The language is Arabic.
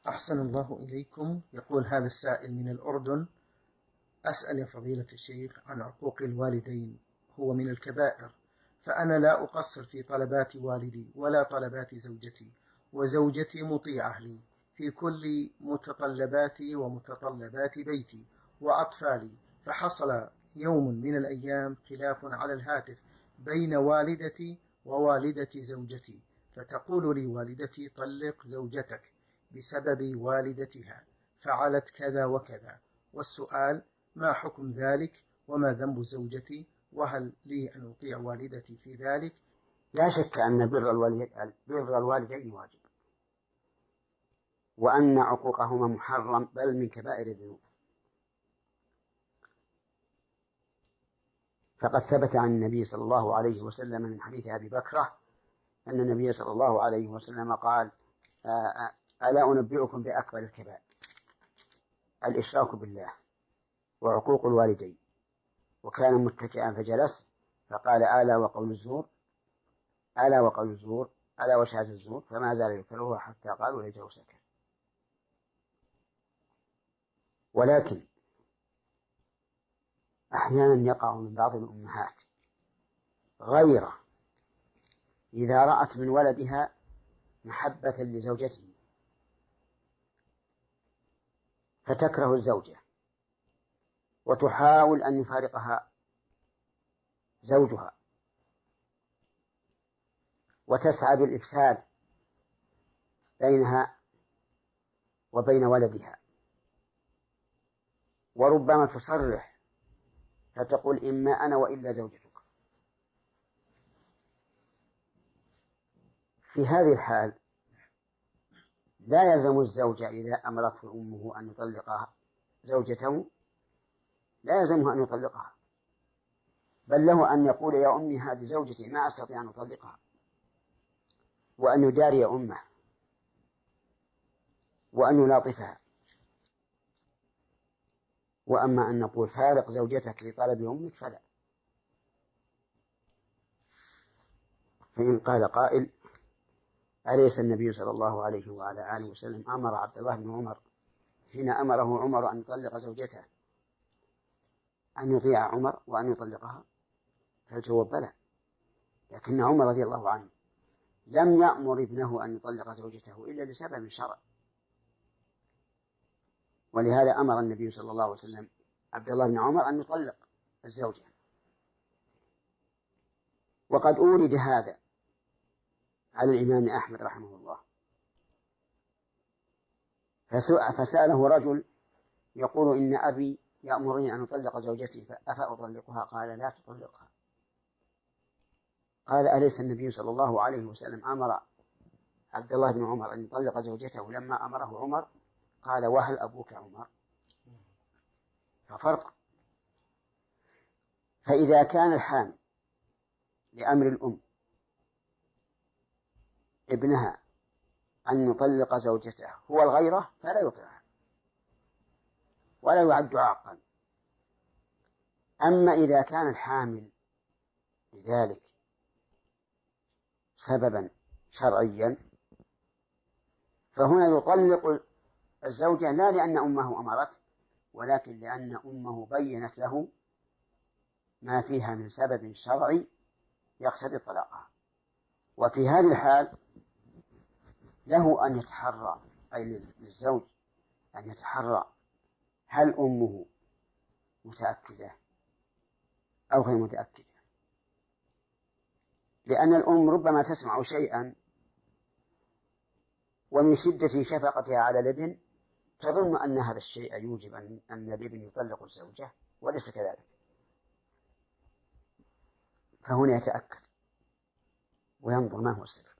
أحسن الله إليكم. يقول هذا السائل من الأردن: أسأل يا فضيلة الشيخ عن عقوق الوالدين، هو من الكبائر، فأنا لا أقصر في طلبات والدي ولا طلبات زوجتي، وزوجتي مطيعة لي في كل متطلباتي ومتطلبات بيتي وأطفالي، فحصل يوم من الأيام خلاف على الهاتف بين والدتي ووالدة زوجتي، فتقول لي والدتي: طلق زوجتك بسبب والدتها فعلت كذا وكذا، والسؤال: ما حكم ذلك؟ وما ذنب زوجتي؟ وهل لي أن أطيع والدتي في ذلك؟ لا شك أن بر الوالدين واجب، وأن عقوقهما محرم، بل من كبائر الذنوب. فقد ثبت عن النبي صلى الله عليه وسلم من حديث أبي بكرة أن النبي صلى الله عليه وسلم قال: ألا أنبئكم بأكبر الكبائر؟ الإشراك بالله وعقوق الوالدين. وكان متكئا فجلس فقال: ألا وقول الزور، ألا وقول الزور، ألا وشهادة الزور، فما زال يذكرها حتى قالوا ليته سكت. ولكن أحيانا يقع من بعض الأمهات غيرة إذا رأت من ولدها محبة لزوجته فتكره الزوجة وتحاول أن يفارقها زوجها، وتسعى بالإفساد بينها وبين ولدها، وربما تصرح فتقول: إما أنا وإلا زوجتك. في هذه الحال لا يلزم الزوج إذا أمرته أمه أن يطلق زوجته، لا يلزمه أن يطلقها، بل له أن يقول: يا أمي هذه زوجتي ما أستطيع أن أطلقها، وأن يداري أمه وأن يلاطفها. وأما أن نقول: فارق زوجتك لطلب أمك، فلا. فإن قال قائل: أليس النبي صلى الله عليه وعلى آله وسلم أمر عبد الله بن عمر حين أمره عمر أن يطلق زوجته أن يطيع عمر وأن يطلقها؟ فالجواب بلى، لكن عمر رضي الله عنه لم يأمر ابنه أن يطلق زوجته إلا لسبب شرعي، ولهذا أمر النبي صلى الله عليه وسلم عبد الله بن عمر أن يطلق الزوجة. وقد أورد هذا على الإمام أحمد رحمه الله، فسأله رجل يقول: إن أبي يأمرني أن أطلق زوجتي فأفأطلقها؟ قال: لا تطلقها. قال: أليس النبي صلى الله عليه وسلم أمر عبد الله بن عمر أن يطلق زوجته لما أمره عمر؟ قال: وهل أبوك عمر؟ ففرق. فإذا كان الحامل لأمر الأم ابنها أن يطلق زوجته هو الغيرة فلا يطيعها ولا يعد عاقا. أما إذا كان الحامل لذلك سببا شرعيا فهنا يطلق الزوجة لا لأن أمه أمرت، ولكن لأن أمه بينت له ما فيها من سبب شرعي يقتضي طلاقها. وفي هذه الحال له أن يتحرى، أي للزوج أن يتحرى هل أمه متأكدة أو غير متأكدة، لأن الأم ربما تسمع شيئا ومن شدة شفقتها على الابن تظن أن هذا الشيء يوجب أن الابن يطلق الزوجة، وليس كذلك. فهنا يتأكد وينظر ما هو السبب.